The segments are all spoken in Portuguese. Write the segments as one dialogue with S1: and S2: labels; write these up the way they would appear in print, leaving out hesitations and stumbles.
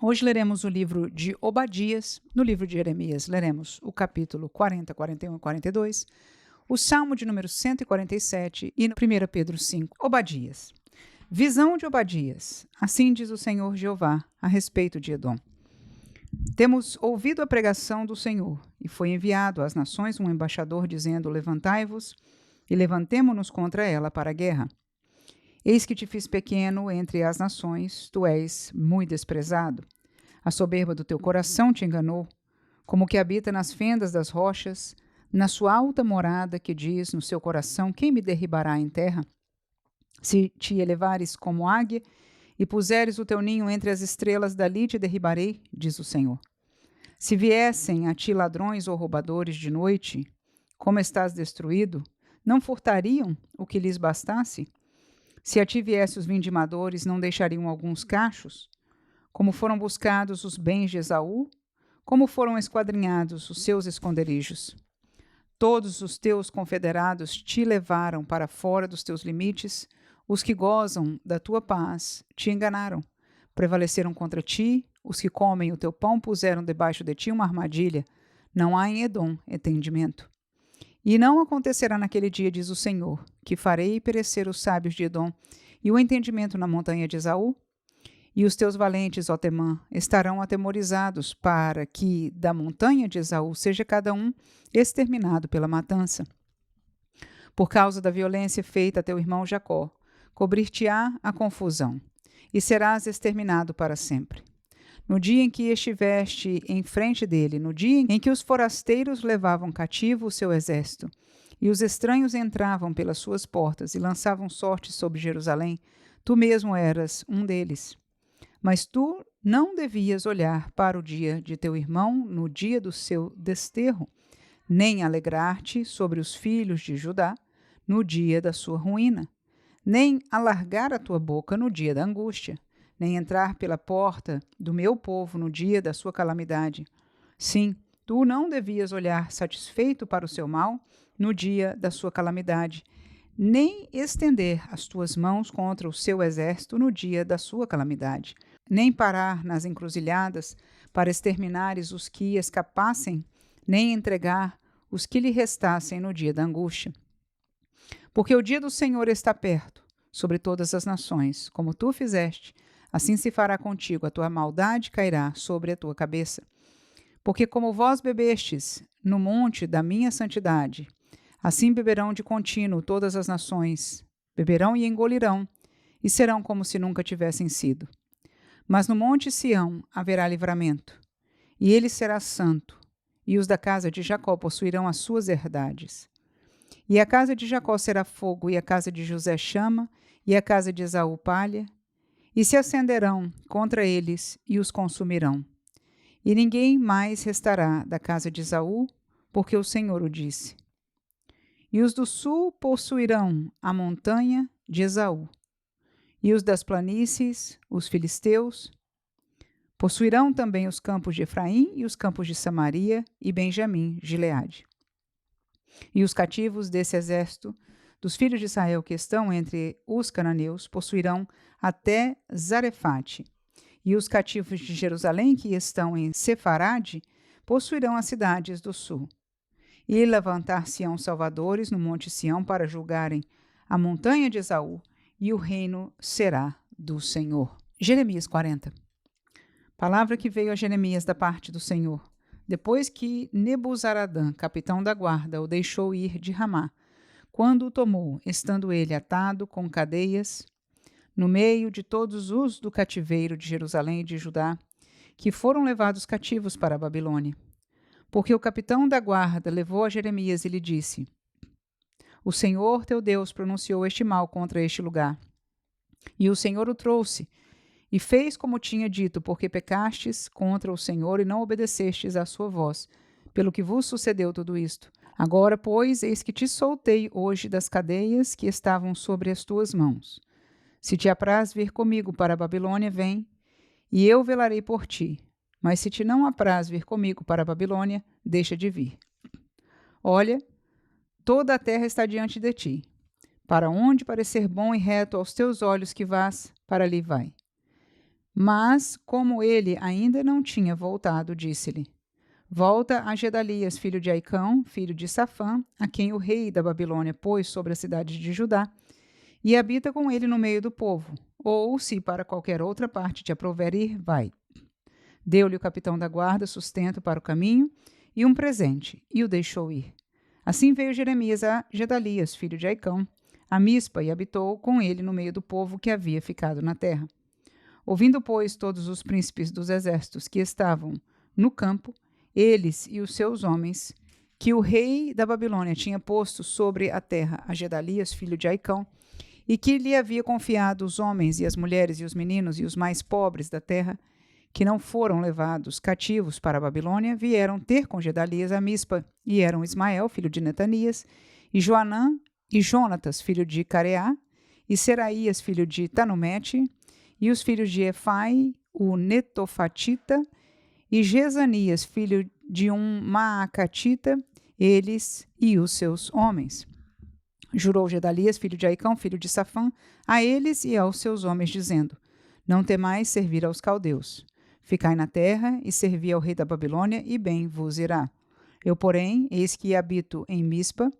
S1: Hoje leremos o livro de Obadias. No livro de Jeremias, leremos o capítulo 40, 41 e 42, o Salmo de número 147 e no 1 Pedro 5. Obadias. Visão de Obadias. Assim diz o Senhor Jeová a respeito de Edom. Temos ouvido a pregação do Senhor, e foi enviado às nações um embaixador dizendo: levantai-vos e levantemo-nos contra ela para a guerra. Eis que te fiz pequeno entre as nações, tu és muito desprezado. A soberba do teu coração te enganou, como que habita nas fendas das rochas, na sua alta morada, que diz no seu coração: quem me derribará em terra? Se te elevares como águia e puseres o teu ninho entre as estrelas, dali te derribarei, diz o Senhor. Se viessem a ti ladrões ou roubadores de noite, como estás destruído, não furtariam o que lhes bastasse? Se a ti viessem os vindimadores, não deixariam alguns cachos? Como foram buscados os bens de Esaú? Como foram esquadrinhados os seus esconderijos? Todos os teus confederados te levaram para fora dos teus limites, os que gozam da tua paz te enganaram. Prevaleceram contra ti, os que comem o teu pão puseram debaixo de ti uma armadilha. Não há em Edom entendimento. E não acontecerá naquele dia, diz o Senhor, que farei perecer os sábios de Edom e o entendimento na montanha de Esaú? E os teus valentes, ó Temã, estarão atemorizados, para que da montanha de Esaú seja cada um exterminado pela matança. Por causa da violência feita a teu irmão Jacó, cobrir-te-á a confusão, e serás exterminado para sempre. No dia em que estiveste em frente dele, no dia em que os forasteiros levavam cativo o seu exército, e os estranhos entravam pelas suas portas e lançavam sorte sobre Jerusalém, tu mesmo eras um deles. Mas tu não devias olhar para o dia de teu irmão no dia do seu desterro, nem alegrar-te sobre os filhos de Judá no dia da sua ruína, nem alargar a tua boca no dia da angústia, nem entrar pela porta do meu povo no dia da sua calamidade. Sim, tu não devias olhar satisfeito para o seu mal no dia da sua calamidade, nem estender as tuas mãos contra o seu exército no dia da sua calamidade, nem parar nas encruzilhadas para exterminares os que escapassem, nem entregar os que lhe restassem no dia da angústia. Porque o dia do Senhor está perto, sobre todas as nações, como tu fizeste, assim se fará contigo, a tua maldade cairá sobre a tua cabeça. Porque como vós bebestes no monte da minha santidade, assim beberão de contínuo todas as nações, beberão e engolirão, e serão como se nunca tivessem sido. Mas no monte Sião haverá livramento, e ele será santo, e os da casa de Jacó possuirão as suas herdades. E a casa de Jacó será fogo, e a casa de José chama, e a casa de Esaú palha, e se acenderão contra eles e os consumirão. E ninguém mais restará da casa de Esaú, porque o Senhor o disse. E os do sul possuirão a montanha de Esaú, e os das planícies, os filisteus, possuirão também os campos de Efraim e os campos de Samaria e Benjamim, Gileade. E os cativos desse exército dos filhos de Israel que estão entre os cananeus possuirão até Zarefate. E os cativos de Jerusalém que estão em Sefarade possuirão as cidades do sul. E levantar-se-ão salvadores no monte Sião para julgarem a montanha de Esaú, e o reino será do Senhor. Jeremias 40. Palavra que veio a Jeremias da parte do Senhor, depois que Nebuzaradã, capitão da guarda, o deixou ir de Ramá, quando o tomou, estando ele atado com cadeias, no meio de todos os do cativeiro de Jerusalém e de Judá, que foram levados cativos para a Babilônia. Porque o capitão da guarda levou a Jeremias e lhe disse: o Senhor teu Deus pronunciou este mal contra este lugar. E o Senhor o trouxe, e fez como tinha dito, porque pecastes contra o Senhor e não obedecestes à sua voz, pelo que vos sucedeu tudo isto. Agora, pois, eis que te soltei hoje das cadeias que estavam sobre as tuas mãos. Se te apraz vir comigo para a Babilônia, vem, e eu velarei por ti. Mas se te não apraz vir comigo para a Babilônia, deixa de vir. Olha, toda a terra está diante de ti. Para onde parecer bom e reto aos teus olhos que vás, para ali vai. Mas, como ele ainda não tinha voltado, disse-lhe: Volta a Gedalias, filho de Aicão, filho de Safã, a quem o rei da Babilônia pôs sobre a cidade de Judá, e habita com ele no meio do povo. Ou, se para qualquer outra parte te aprouver ir, vai. Deu-lhe o capitão da guarda sustento para o caminho e um presente, e o deixou ir. Assim veio Jeremias a Gedalias, filho de Aicão, a Mispa, e habitou com ele no meio do povo que havia ficado na terra. Ouvindo, pois, todos os príncipes dos exércitos que estavam no campo, eles e os seus homens, que o rei da Babilônia tinha posto sobre a terra a Gedalias, filho de Aicão, e que lhe havia confiado os homens e as mulheres e os meninos e os mais pobres da terra, que não foram levados cativos para a Babilônia, vieram ter com Gedalias a Mispa, e eram Ismael, filho de Netanias, e Joanã, e Jonatas, filho de Careá, e Seraías, filho de Tanumete, e os filhos de Efai, o Netofatita, e Jezanias, filho de um Maacatita, eles e os seus homens. Jurou Gedalias, filho de Aicão, filho de Safã, a eles e aos seus homens, dizendo: Não temais servir aos caldeus. Ficai na terra e servi ao rei da Babilônia, e bem vos irá. Eu, porém, eis que habito em Mispa,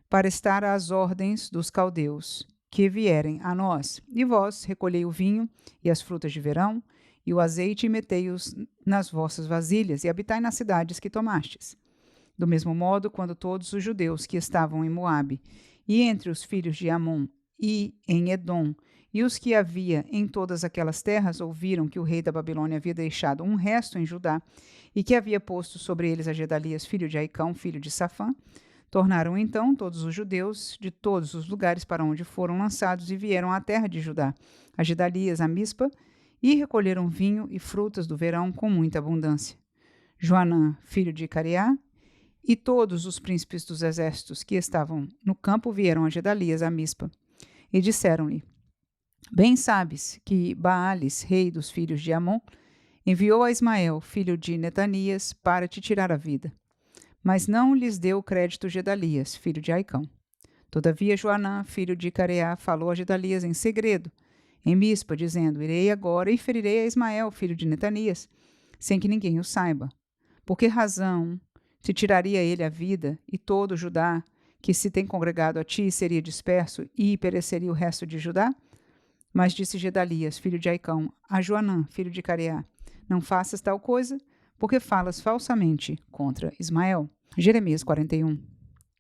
S1: para estar às ordens dos caldeus, que vierem a nós. E vós recolhei o vinho e as frutas de verão, e o azeite, e metei-os nas vossas vasilhas, e habitai nas cidades que tomastes. Do mesmo modo, quando todos os judeus que estavam em Moabe, e entre os filhos de Amon, e em Edom, e os que havia em todas aquelas terras, ouviram que o rei da Babilônia havia deixado um resto em Judá, e que havia posto sobre eles a Gedalias, filho de Aicão, filho de Safã, tornaram então todos os judeus de todos os lugares para onde foram lançados e vieram à terra de Judá, a Gedalias, a Mispa, e recolheram vinho e frutas do verão com muita abundância. Joanã, filho de Careá, e todos os príncipes dos exércitos que estavam no campo vieram a Gedalias, a Mispa, e disseram-lhe: Bem sabes que Baales, rei dos filhos de Amon, enviou a Ismael, filho de Netanias, para te tirar a vida. Mas não lhes deu crédito Gedalias, filho de Aicão. Todavia Joanã, filho de Careá, falou a Gedalias em segredo, em Mispa, dizendo: Irei agora e ferirei a Ismael, filho de Netanias, sem que ninguém o saiba. Por que razão te tiraria ele a vida, e todo Judá, que se tem congregado a ti, seria disperso, e pereceria o resto de Judá? Mas disse Gedalias, filho de Aicão, a Joanã, filho de Careá: Não faças tal coisa, porque falas falsamente contra Ismael. Jeremias 41.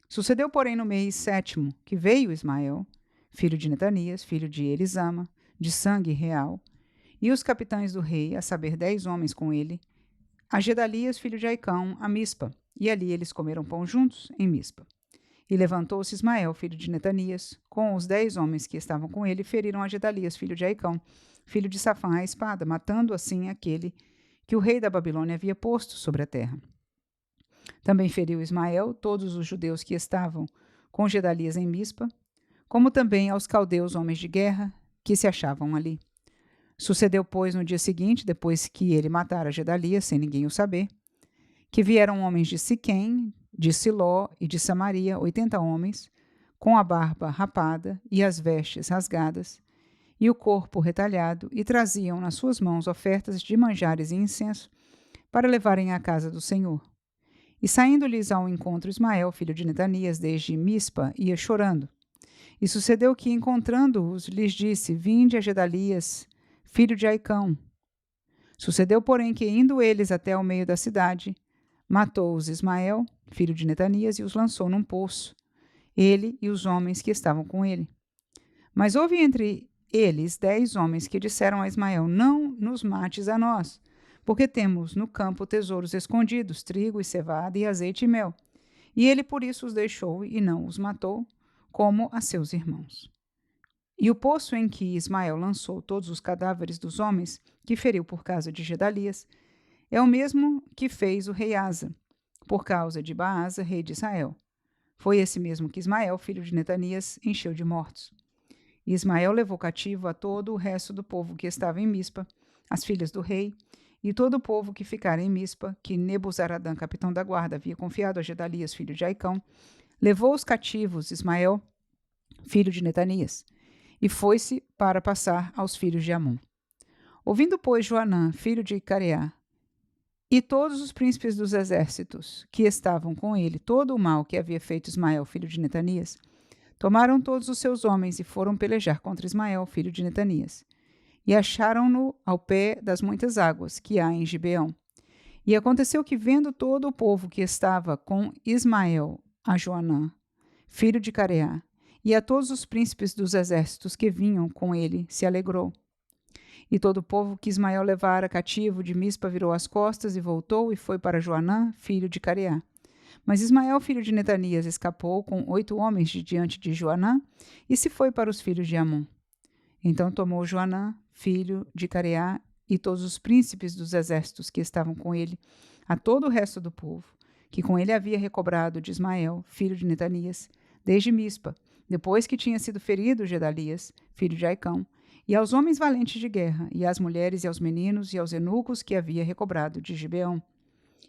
S1: Sucedeu, porém, no mês 7º, que veio Ismael, filho de Netanias, filho de Elisama, de sangue real, e os capitães do rei, a saber 10 homens com ele, a Gedalias, filho de Aicão, a Mispa, e ali eles comeram pão juntos em Mispa. E levantou-se Ismael, filho de Netanias, com os 10 homens que estavam com ele, e feriram a Gedalias, filho de Aicão, filho de Safã, a espada, matando assim aquele que o rei da Babilônia havia posto sobre a terra. Também feriu Ismael todos os judeus que estavam com Gedalias em Mispa, como também aos caldeus homens de guerra que se achavam ali. Sucedeu, pois, no dia seguinte, depois que ele matara Gedalias, sem ninguém o saber, que vieram homens de Siquém, de Siló e de Samaria, 80 homens, com a barba rapada e as vestes rasgadas, e o corpo retalhado, e traziam nas suas mãos ofertas de manjares e incenso, para levarem à casa do Senhor. E saindo-lhes ao encontro Ismael, filho de Netanias, desde Mispa, ia chorando. E sucedeu que, encontrando-os, lhes disse: Vinde a Gedalias, filho de Aicão. Sucedeu, porém, que, indo eles até ao meio da cidade, matou-os Ismael, filho de Netanias, e os lançou num poço, ele e os homens que estavam com ele. Mas houve entre eles 10 homens que disseram a Ismael: Não nos mates a nós, porque temos no campo tesouros escondidos, trigo e cevada e azeite e mel. E ele por isso os deixou e não os matou, como a seus irmãos. E o poço em que Ismael lançou todos os cadáveres dos homens que feriu por causa de Gedalias é o mesmo que fez o rei Asa, por causa de Baasa, rei de Israel. Foi esse mesmo que Ismael, filho de Netanias, encheu de mortos. E Ismael levou cativo a todo o resto do povo que estava em Mispa, as filhas do rei, e todo o povo que ficara em Mispa, que Nebuzaradã, capitão da guarda, havia confiado a Gedalias, filho de Aicão, levou os cativos Ismael, filho de Netanias, e foi-se para passar aos filhos de Amon. Ouvindo, pois, Joanã, filho de Careá, e todos os príncipes dos exércitos que estavam com ele, todo o mal que havia feito Ismael, filho de Netanias, tomaram todos os seus homens e foram pelejar contra Ismael, filho de Netanias. E acharam-no ao pé das muitas águas que há em Gibeão. E aconteceu que, vendo todo o povo que estava com Ismael, a Joanã, filho de Careá, e a todos os príncipes dos exércitos que vinham com ele, se alegrou. E todo o povo que Ismael levara cativo de Mispa virou as costas e voltou e foi para Joanã, filho de Careá. Mas Ismael, filho de Netanias, escapou com 8 homens de diante de Joanã e se foi para os filhos de Amon. Então tomou Joanã, filho de Careá, e todos os príncipes dos exércitos que estavam com ele, a todo o resto do povo, que com ele havia recobrado de Ismael, filho de Netanias, desde Mispa, depois que tinha sido ferido Gedalias, filho de Aicão, e aos homens valentes de guerra, e às mulheres, e aos meninos, e aos eunucos que havia recobrado de Gibeão.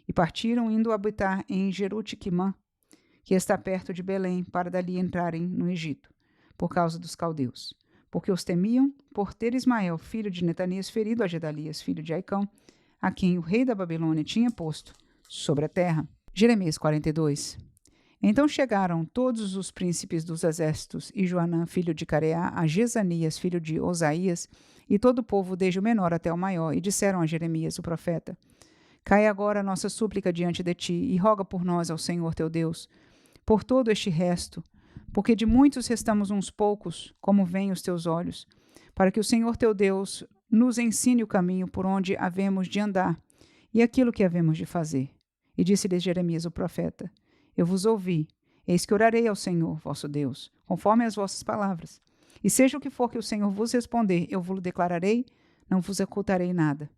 S1: E partiram indo habitar em Jerutiquimã, que está perto de Belém, para dali entrarem no Egito, por causa dos caldeus. Porque os temiam por ter Ismael, filho de Netanias, ferido a Gedalias, filho de Aicão, a quem o rei da Babilônia tinha posto sobre a terra. Jeremias 42. Então chegaram todos os príncipes dos exércitos e Joanã, filho de Careá, a Jezanias, filho de Osaías, e todo o povo, desde o menor até o maior, e disseram a Jeremias, o profeta: Cai agora a nossa súplica diante de ti, e roga por nós ao Senhor teu Deus, por todo este resto, porque de muitos restamos uns poucos, como veem os teus olhos, para que o Senhor teu Deus nos ensine o caminho por onde havemos de andar, e aquilo que havemos de fazer. E disse-lhes Jeremias, o profeta: Eu vos ouvi, eis que orarei ao Senhor, vosso Deus, conforme as vossas palavras. E seja o que for que o Senhor vos responder, eu vos declararei, não vos ocultarei nada.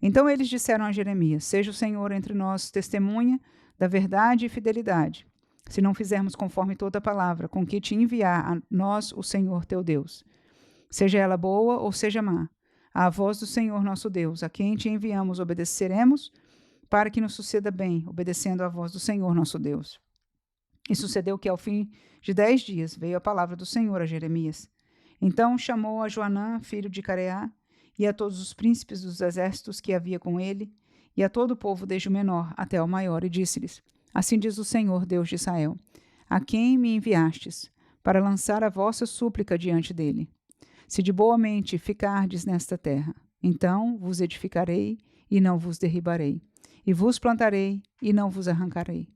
S1: Então eles disseram a Jeremias: Seja o Senhor entre nós testemunha da verdade e fidelidade, se não fizermos conforme toda a palavra com que te enviar a nós o Senhor teu Deus. Seja ela boa ou seja má, à voz do Senhor nosso Deus, a quem te enviamos, obedeceremos, para que nos suceda bem, obedecendo à voz do Senhor nosso Deus. E sucedeu que, ao fim de 10 dias, veio a palavra do Senhor a Jeremias. Então chamou a Joanã, filho de Careá, e a todos os príncipes dos exércitos que havia com ele, e a todo o povo, desde o menor até o maior, e disse-lhes: Assim diz o Senhor, Deus de Israel, a quem me enviastes, para lançar a vossa súplica diante dele. Se de boa mente ficardes nesta terra, então vos edificarei e não vos derribarei, e vos plantarei e não vos arrancarei,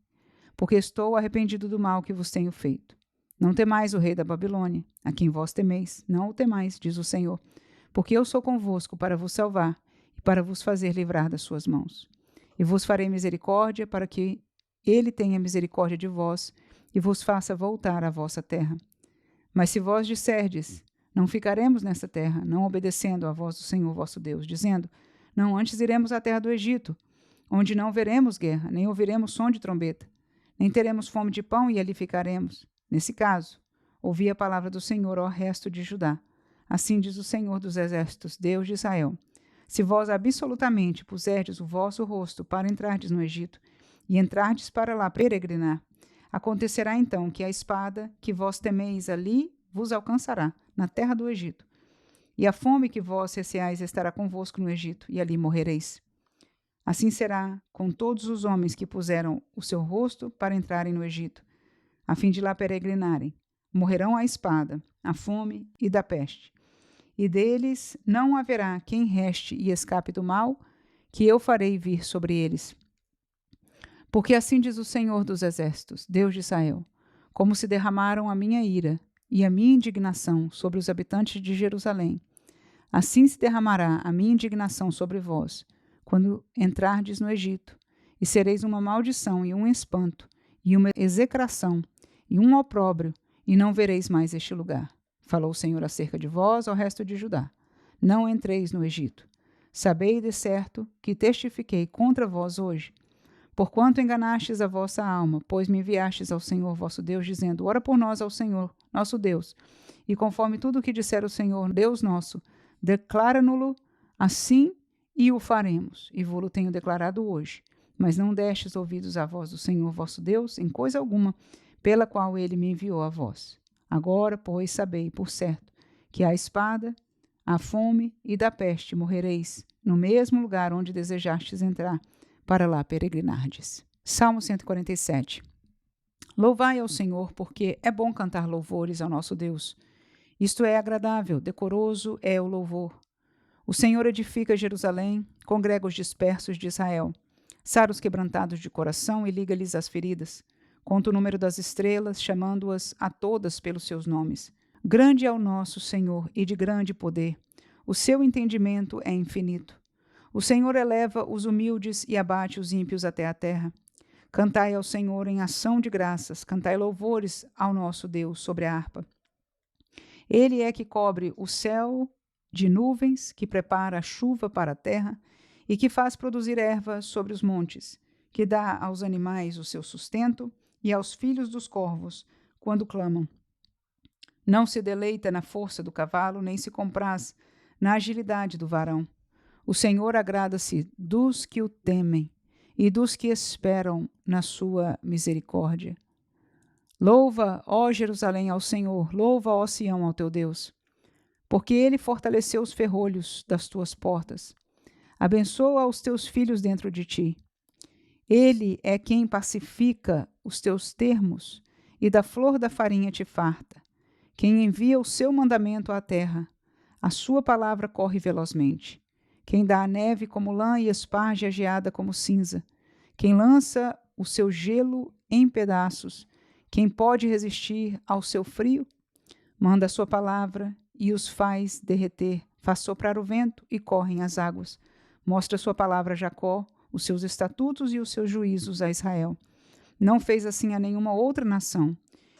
S1: porque estou arrependido do mal que vos tenho feito. Não temais o rei da Babilônia, a quem vós temeis, não o temais, diz o Senhor, porque eu sou convosco para vos salvar e para vos fazer livrar das suas mãos. E vos farei misericórdia para que ele tenha misericórdia de vós e vos faça voltar à vossa terra. Mas se vós disserdes: Não ficaremos nessa terra, não obedecendo à voz do Senhor vosso Deus, dizendo: Não, antes iremos à terra do Egito, onde não veremos guerra, nem ouviremos som de trombeta, nem teremos fome de pão e ali ficaremos. Nesse caso, ouvi a palavra do Senhor, ó resto de Judá. Assim diz o Senhor dos exércitos, Deus de Israel: Se vós absolutamente puserdes o vosso rosto para entrardes no Egito, e entrardes para lá peregrinar, acontecerá então que a espada que vós temeis ali vos alcançará, na terra do Egito, e a fome que vós receais estará convosco no Egito, e ali morrereis. Assim será com todos os homens que puseram o seu rosto para entrarem no Egito, a fim de lá peregrinarem. Morrerão à espada, à fome e da peste. E deles não haverá quem reste e escape do mal que eu farei vir sobre eles. Porque assim diz o Senhor dos exércitos, Deus de Israel: Como se derramaram a minha ira e a minha indignação sobre os habitantes de Jerusalém, assim se derramará a minha indignação sobre vós, quando entrardes no Egito, e sereis uma maldição e um espanto, e uma execração, e um opróbrio, e não vereis mais este lugar. Falou o Senhor acerca de vós, ao resto de Judá: Não entreis no Egito. Sabei de certo que testifiquei contra vós hoje, porquanto enganastes a vossa alma, pois me enviastes ao Senhor vosso Deus, dizendo: Ora por nós ao Senhor, nosso Deus, e conforme tudo o que disser o Senhor, Deus nosso, declara-no-lo assim, e o faremos. E vou-lo tenho declarado hoje. Mas não destes ouvidos à voz do Senhor vosso Deus, em coisa alguma, pela qual ele me enviou a vós. Agora, pois, sabei, por certo, que a espada, À fome e da peste morrereis, no mesmo lugar onde desejastes entrar, para lá peregrinardes. Salmo 147. Louvai ao Senhor, porque é bom cantar louvores ao nosso Deus. Isto é agradável, decoroso é o louvor. O Senhor edifica Jerusalém, congrega os dispersos de Israel. Sara os quebrantados de coração e liga-lhes as feridas. Conta o número das estrelas, chamando-as a todas pelos seus nomes. Grande é o nosso Senhor e de grande poder. O seu entendimento é infinito. O Senhor eleva os humildes e abate os ímpios até a terra. Cantai ao Senhor em ação de graças, cantai louvores ao nosso Deus sobre a harpa. Ele é que cobre o céu de nuvens, que prepara a chuva para a terra e que faz produzir erva sobre os montes, que dá aos animais o seu sustento e aos filhos dos corvos quando clamam. Não se deleita na força do cavalo, nem se compraz na agilidade do varão. O Senhor agrada-se dos que o temem e dos que esperam na sua misericórdia. Louva, ó Jerusalém, ao Senhor, louva, ó Sião, ao teu Deus, porque ele fortaleceu os ferrolhos das tuas portas. Abençoa os teus filhos dentro de ti. Ele é quem pacifica os teus termos e da flor da farinha te farta. Quem envia o seu mandamento à terra, a sua palavra corre velozmente. Quem dá a neve como lã e esparge a geada como cinza. Quem lança o seu gelo em pedaços. Quem pode resistir ao seu frio? Manda a sua palavra e os faz derreter. Faz soprar o vento e correm as águas. Mostra a sua palavra a Jacó, os seus estatutos e os seus juízos a Israel. Não fez assim a nenhuma outra nação.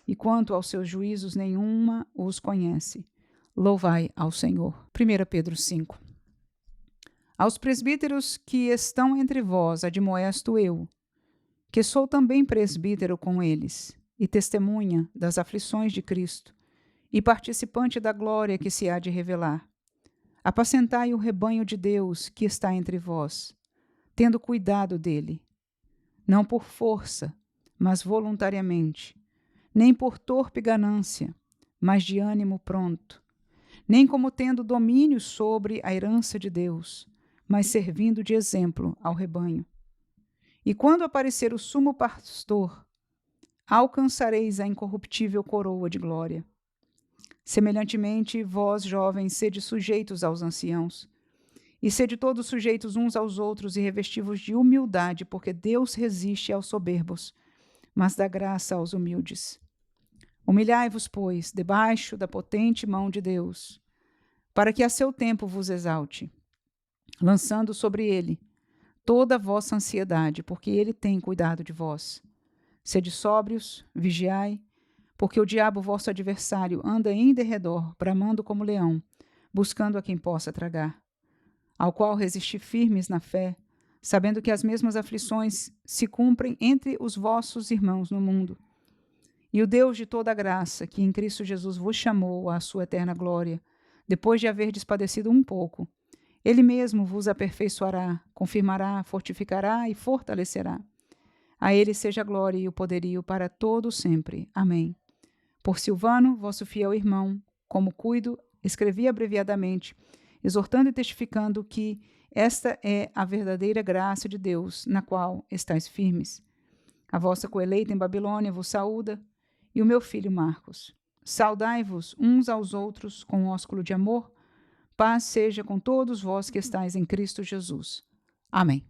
S1: E quanto aos seus juízos, nenhuma os conhece. Louvai ao Senhor. 1 Pedro 5. Aos presbíteros que estão entre vós, admoesto eu, que sou também presbítero com eles, e testemunha das aflições de Cristo, e participante da glória que se há de revelar. Apacentai o rebanho de Deus que está entre vós, tendo cuidado dele, não por força, mas voluntariamente, nem por torpe ganância, mas de ânimo pronto, nem como tendo domínio sobre a herança de Deus, mas servindo de exemplo ao rebanho. E quando aparecer o sumo pastor, alcançareis a incorruptível coroa de glória. Semelhantemente, vós, jovens, sede sujeitos aos anciãos, e sede todos sujeitos uns aos outros e revesti-vos de humildade, porque Deus resiste aos soberbos, mas dá graça aos humildes. Humilhai-vos, pois, debaixo da potente mão de Deus, para que a seu tempo vos exalte, lançando sobre ele toda a vossa ansiedade, porque ele tem cuidado de vós. Sede sóbrios, vigiai, porque o diabo, vosso adversário, anda em derredor, bramando como leão, buscando a quem possa tragar. Ao qual resisti firmes na fé, sabendo que as mesmas aflições se cumprem entre os vossos irmãos no mundo. E o Deus de toda a graça, que em Cristo Jesus vos chamou à sua eterna glória, depois de haverdes padecido um pouco, ele mesmo vos aperfeiçoará, confirmará, fortificará e fortalecerá. A ele seja a glória e o poderio para todo sempre. Amém. Por Silvano, vosso fiel irmão, como cuido, escrevi abreviadamente, exortando e testificando que esta é a verdadeira graça de Deus, na qual estáis firmes. A vossa coeleita em Babilônia vos saúda, e o meu filho Marcos. Saudai-vos uns aos outros com ósculo de amor. Paz seja com todos vós que estáis em Cristo Jesus. Amém.